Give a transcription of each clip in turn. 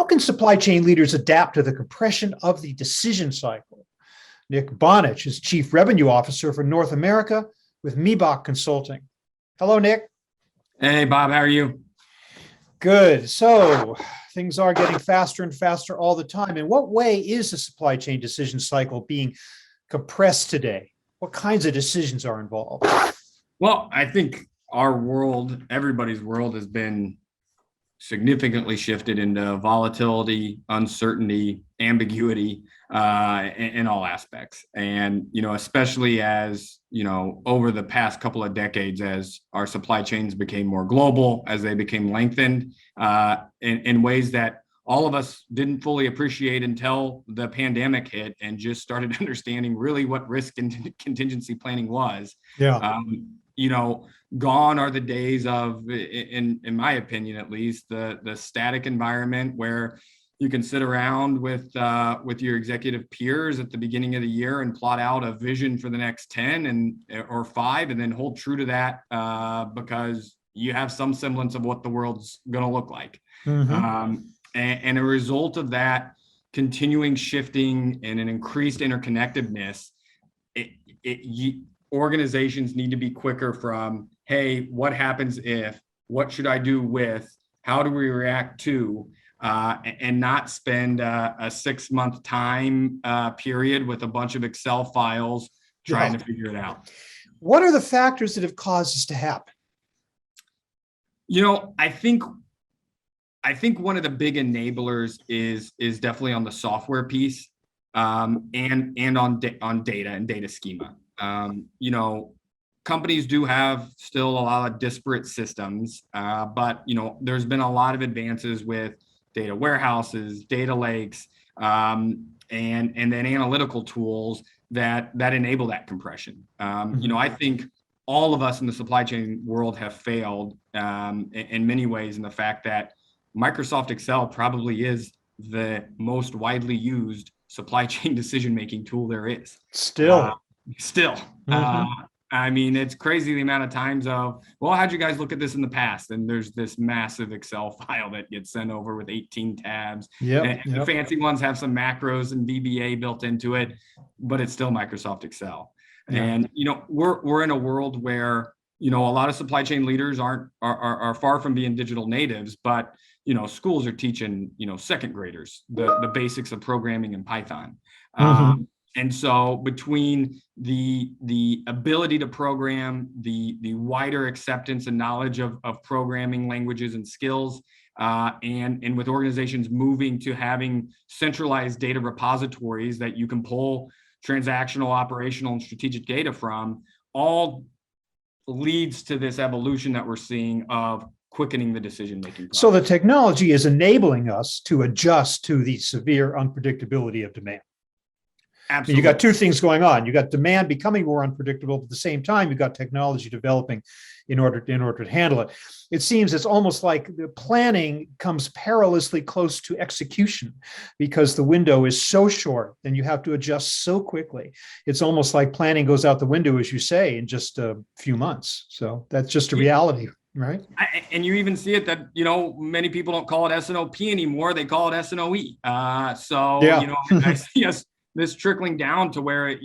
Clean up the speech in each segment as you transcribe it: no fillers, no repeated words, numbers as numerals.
can supply chain leaders adapt to the compression of the decision cycle? Nick Banich is Chief Revenue Officer for North America with Miebach Consulting. Hello, Nick. Hey, Bob, how are you? Good. So things are getting faster and faster all the time. In what way is the supply chain decision cycle being compressed today? What kinds of decisions are involved? Well, I think our world, everybody's world, has been significantly shifted into volatility, uncertainty, ambiguity, in all aspects. And, especially as, over the past couple of decades, as our supply chains became more global, as they became lengthened, in ways that all of us didn't fully appreciate until the pandemic hit and just started understanding really what risk and contingency planning was. Yeah. Gone are the days of, in my opinion, at least, the static environment where you can sit around with your executive peers at the beginning of the year and plot out a vision for the next 10 or 5, and then hold true to that because you have some semblance of what the world's going to look like. Mm-hmm. And a result of that continuing shifting and an increased interconnectedness, organizations need to be quicker from, hey, what happens if, what should I do with, how do we react to, and not spend a 6-month time period with a bunch of Excel files trying to figure it out. What are the factors that have caused this to happen? I think one of the big enablers is definitely on the software piece, and on data and data schema. Companies do have still a lot of disparate systems, but there's been a lot of advances with data warehouses, data lakes, and then analytical tools that enable that compression. I think all of us in the supply chain world have failed in many ways in the fact that Microsoft Excel probably is the most widely used supply chain decision-making tool there is. Still. Mm-hmm. It's crazy the amount of times of, well, how'd you guys look at this in the past? And there's this massive Excel file that gets sent over with 18 tabs. Yep. The fancy ones have some macros and VBA built into it, but it's still Microsoft Excel. Yeah. And, we're in a world where, a lot of supply chain leaders are far from being digital natives, but, schools are teaching, second graders, the basics of programming in Python. Mm-hmm. And so between the ability to program, the wider acceptance and knowledge of programming languages and skills, and with organizations moving to having centralized data repositories that you can pull transactional, operational, and strategic data from, all leads to this evolution that we're seeing of quickening the decision-making process. So the technology is enabling us to adjust to the severe unpredictability of demand. Absolutely. You got two things going on. You got demand becoming more unpredictable, but at the same time, you've got technology developing in order to handle it. It seems it's almost like the planning comes perilously close to execution because the window is so short and you have to adjust so quickly. It's almost like planning goes out the window, as you say, in just a few months. So that's just a reality. Right. And you even see it that, many people don't call it S&OP anymore. They call it S&OE. I see us this trickling down to where,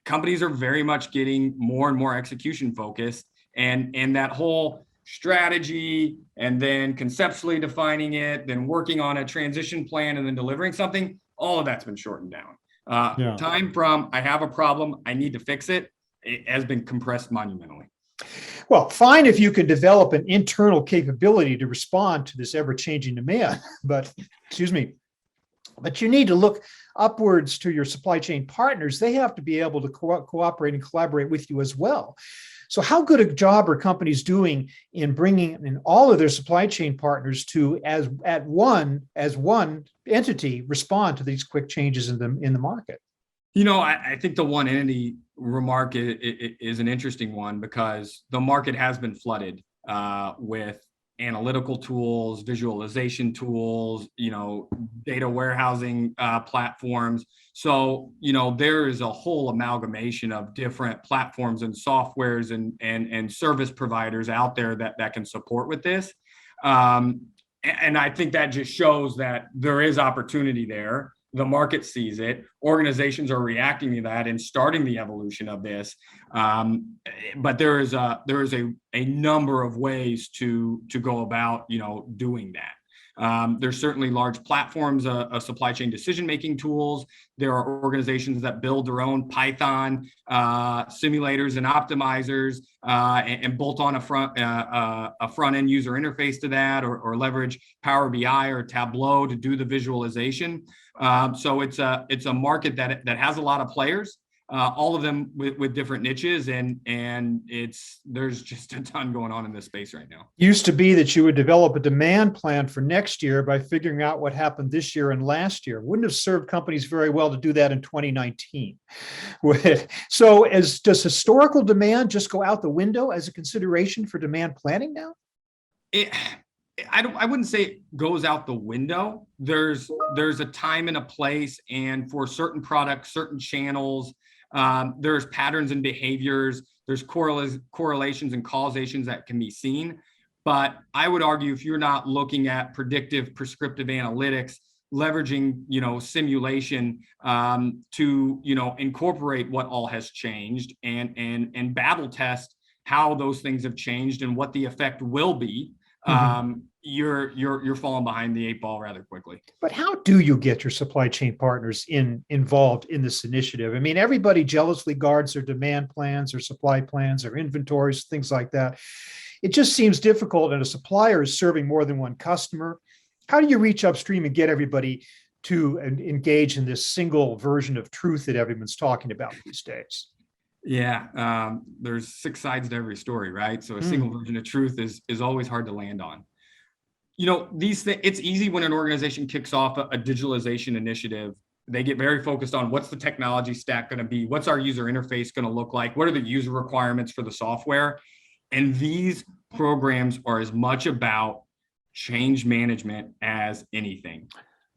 companies are very much getting more and more execution focused, and that whole strategy and then conceptually defining it, then working on a transition plan and then delivering something, all of that's been shortened down. Time from I have a problem, I need to fix it, it has been compressed monumentally. Well, fine if you can develop an internal capability to respond to this ever-changing demand, but you need to look upwards to your supply chain partners. They have to be able to cooperate and collaborate with you as well. So how good a job are companies doing in bringing in all of their supply chain partners to, as one entity, respond to these quick changes in the market? I think the one entity remark is an interesting one because the market has been flooded with analytical tools, visualization tools, data warehousing platforms. So, there is a whole amalgamation of different platforms and softwares and service providers out there that can support with this. And I think that just shows that there is opportunity there. The market sees it. Organizations are reacting to that and starting the evolution of this. But there is a number of ways to go about, doing that. There's certainly large platforms of supply chain decision-making tools. There are organizations that build their own Python simulators and optimizers and bolt on a front-end user interface to that, or leverage Power BI or Tableau to do the visualization. So it's a market that has a lot of players. All of them with different niches, and there's just a ton going on in this space right now. Used to be that you would develop a demand plan for next year by figuring out what happened this year and last year. Wouldn't have served companies very well to do that in 2019. So does historical demand just go out the window as a consideration for demand planning now? I wouldn't say it goes out the window. There's a time and a place, and for certain products, certain channels, there's patterns and behaviors, there's correlations and causations that can be seen. But I would argue, if you're not looking at predictive prescriptive analytics, leveraging, simulation to, incorporate what all has changed and battle test how those things have changed and what the effect will be, you're falling behind the 8 ball rather quickly. But how do you get your supply chain partners involved in this initiative? I mean, everybody jealously guards their demand plans or supply plans or inventories, things like that. It just seems difficult, and a supplier is serving more than one customer. How do you reach upstream and get everybody to engage in this single version of truth that everyone's talking about these days? Yeah, there's 6 sides to every story, right? So a single version of truth is always hard to land on. These things, it's easy when an organization kicks off a digitalization initiative. They get very focused on what's the technology stack going to be, what's our user interface going to look like, what are the user requirements for the software. And these programs are as much about change management as anything.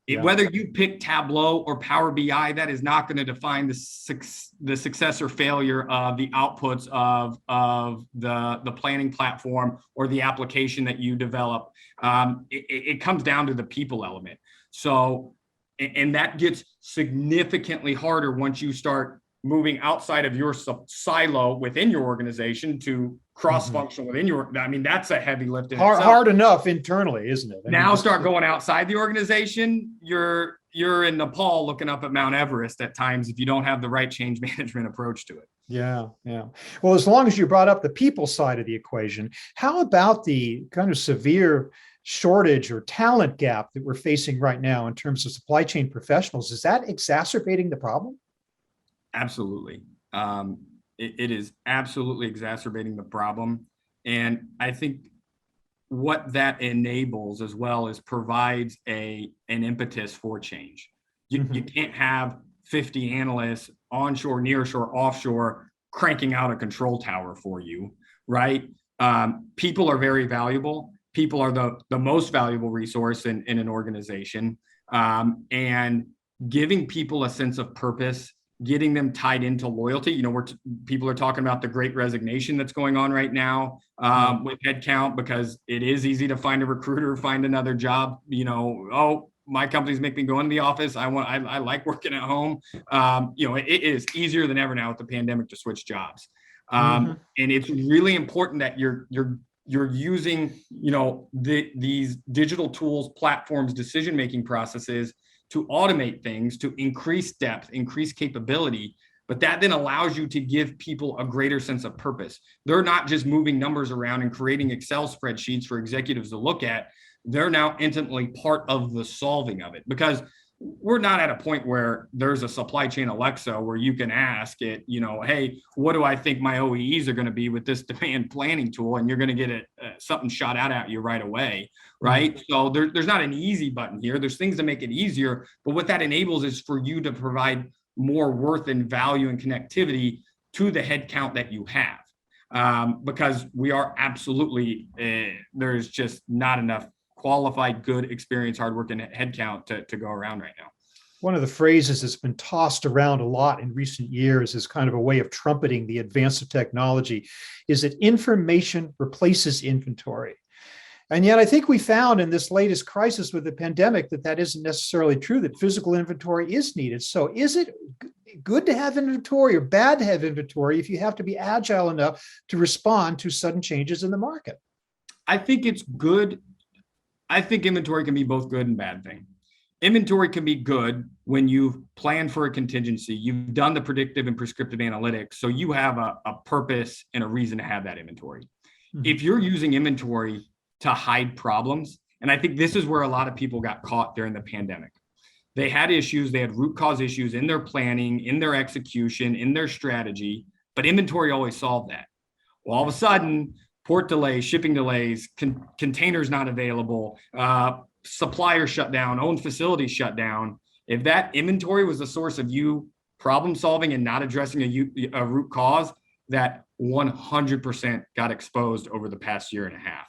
Yeah. Whether you pick Tableau or Power BI, that is not going to define the success or failure of the outputs of the planning platform or the application that you develop. It comes down to the people element. So, and that gets significantly harder once you start moving outside of your silo within your organization to cross-function within that's a heavy lift. Hard enough internally, isn't it? Now start going outside the organization. You're in Nepal looking up at Mount Everest at times if you don't have the right change management approach to it. Yeah. Well, as long as you brought up the people side of the equation, how about the kind of severe shortage or talent gap that we're facing right now in terms of supply chain professionals? Is that exacerbating the problem? Absolutely. It is absolutely exacerbating the problem. And I think what that enables as well is provides an impetus for change. You can't have 50 analysts onshore, nearshore, offshore cranking out a control tower for you, right? People are very valuable. People are the most valuable resource in an organization. And giving people a sense of purpose, getting them tied into loyalty. People are talking about the great resignation that's going on right now with headcount, because it is easy to find a recruiter, find another job. My company's making me go into the office. I like working at home. It is easier than ever now with the pandemic to switch jobs. And it's really important that you're using, these digital tools, platforms, decision-making processes to automate things, to increase depth, increase capability, but that then allows you to give people a greater sense of purpose. They're not just moving numbers around and creating Excel spreadsheets for executives to look at. They're now intimately part of the solving of it, because we're not at a point where there's a supply chain Alexa where you can ask it, hey, what do I think my OEEs are going to be with this demand planning tool? And you're going to get something shot out at you right away, right? So there's not an easy button here. There's things to make it easier, but what that enables is for you to provide more worth and value and connectivity to the headcount that you have, because we are absolutely, there's just not enough qualified, good, experienced, hardworking headcount to go around right now. One of the phrases that's been tossed around a lot in recent years is kind of a way of trumpeting the advance of technology, is that information replaces inventory. And yet I think we found in this latest crisis with the pandemic that isn't necessarily true, that physical inventory is needed. So is it good to have inventory or bad to have inventory if you have to be agile enough to respond to sudden changes in the market? I think it's good. I think inventory can be both good and bad thing. Inventory can be good when you've planned for a contingency, you've done the predictive and prescriptive analytics, so you have a purpose and a reason to have that inventory. Mm-hmm. If you're using inventory to hide problems, and I think this is where a lot of people got caught during the pandemic. They had issues, they had root cause issues in their planning, in their execution, in their strategy, but inventory always solved that. Well, all of a sudden, port delays, shipping delays, containers not available, supplier shut down, owned facilities shut down. If that inventory was the source of you problem solving and not addressing a root cause, that 100% got exposed over the past year and a half.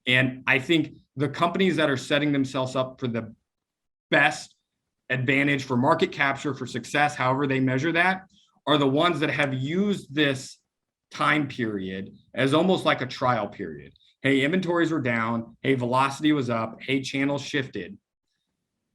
And I think the companies that are setting themselves up for the best advantage for market capture, for success, however they measure that, are the ones that have used this time period as almost like a trial period. Hey, inventories were down. Hey, velocity was up. Hey, channels shifted.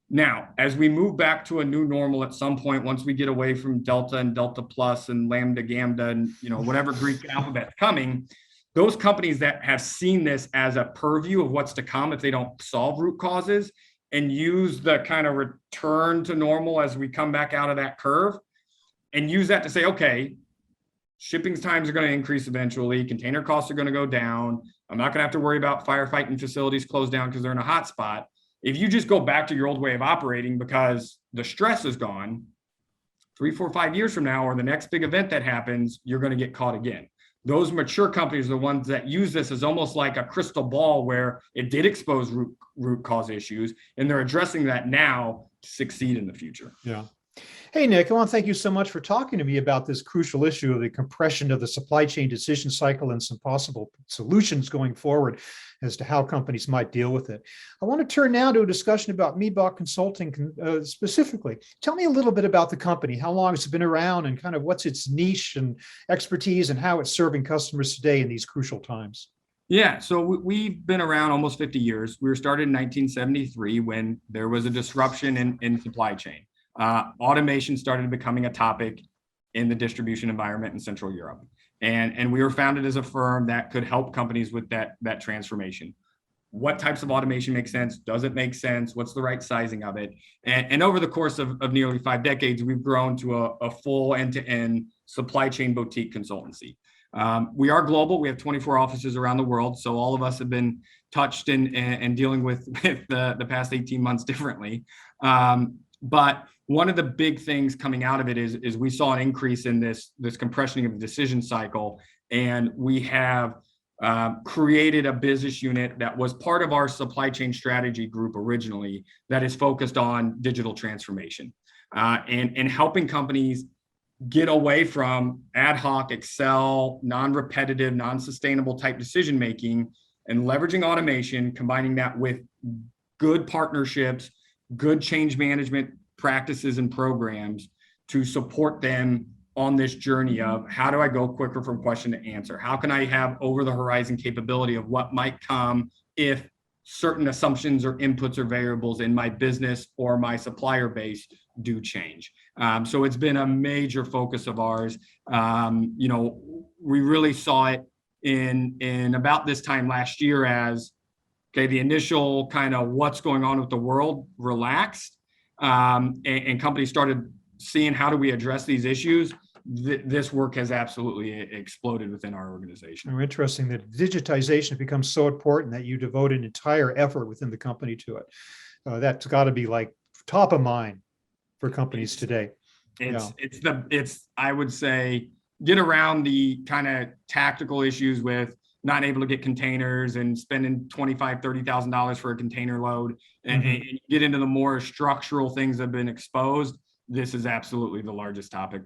Now, as we move back to a new normal at some point, once we get away from Delta and Delta Plus and Lambda, Gamma, and whatever Greek alphabet's coming, those companies that have seen this as a purview of what's to come if they don't solve root causes and use the kind of return to normal as we come back out of that curve and use that to say, okay, shipping times are going to increase eventually. Container costs are going to go down. I'm not going to have to worry about firefighting facilities closed down because they're in a hot spot. If you just go back to your old way of operating because the stress is gone, 3, 4, 5 years from now, or the next big event that happens, you're going to get caught again. Those mature companies are the ones that use this as almost like a crystal ball where it did expose root cause issues, and they're addressing that now to succeed in the future. Yeah. Hey, Nick, I want to thank you so much for talking to me about this crucial issue of the compression of the supply chain decision cycle and some possible solutions going forward as to how companies might deal with it. I want to turn now to a discussion about Miebach Consulting specifically. Tell me a little bit about the company, how long it's been around and kind of what's its niche and expertise and how it's serving customers today in these crucial times. Yeah, so we've been around almost 50 years. We were started in 1973 when there was a disruption in supply chain. Automation started becoming a topic in the distribution environment in Central Europe. And we were founded as a firm that could help companies with that transformation. What types of automation make sense? Does it make sense? What's the right sizing of it? And over the course of nearly 5 decades, we've grown to a full end-to-end supply chain boutique consultancy. We are global. We have 24 offices around the world. So all of us have been touched and dealing with the past 18 months differently. But one of the big things coming out of it is we saw an increase in this compression of the decision cycle, and we have created a business unit that was part of our supply chain strategy group originally that is focused on digital transformation and helping companies get away from ad hoc, Excel, non-repetitive, non-sustainable type decision making and leveraging automation, combining that with good partnerships, good change management practices and programs to support them on this journey of how do I go quicker from question to answer? How can I have over the horizon capability of what might come if certain assumptions or inputs or variables in my business or my supplier base do change? So it's been a major focus of ours. We really saw it in about this time last year as, okay, the initial kind of what's going on with the world relaxed. And companies started seeing how do we address these issues. This work has absolutely exploded within our organization. Interesting that digitization becomes so important that you devote an entire effort within the company to it. That's got to be like top of mind for companies today. It's I would say get around the kind of tactical issues with not able to get containers and spending $25,000, $30,000 for a container load and get into the more structural things that have been exposed. This is absolutely the largest topic.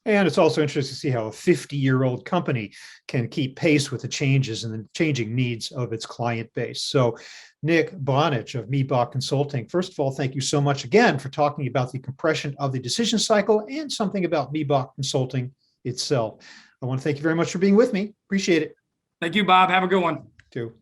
And it's also interesting to see how a 50-year-old company can keep pace with the changes and the changing needs of its client base. So Nick Banich of Miebach Consulting, first of all, thank you so much again for talking about the compression of the decision cycle and something about Miebach Consulting itself. I want to thank you very much for being with me. Appreciate it. Thank you, Bob. Have a good one. Too.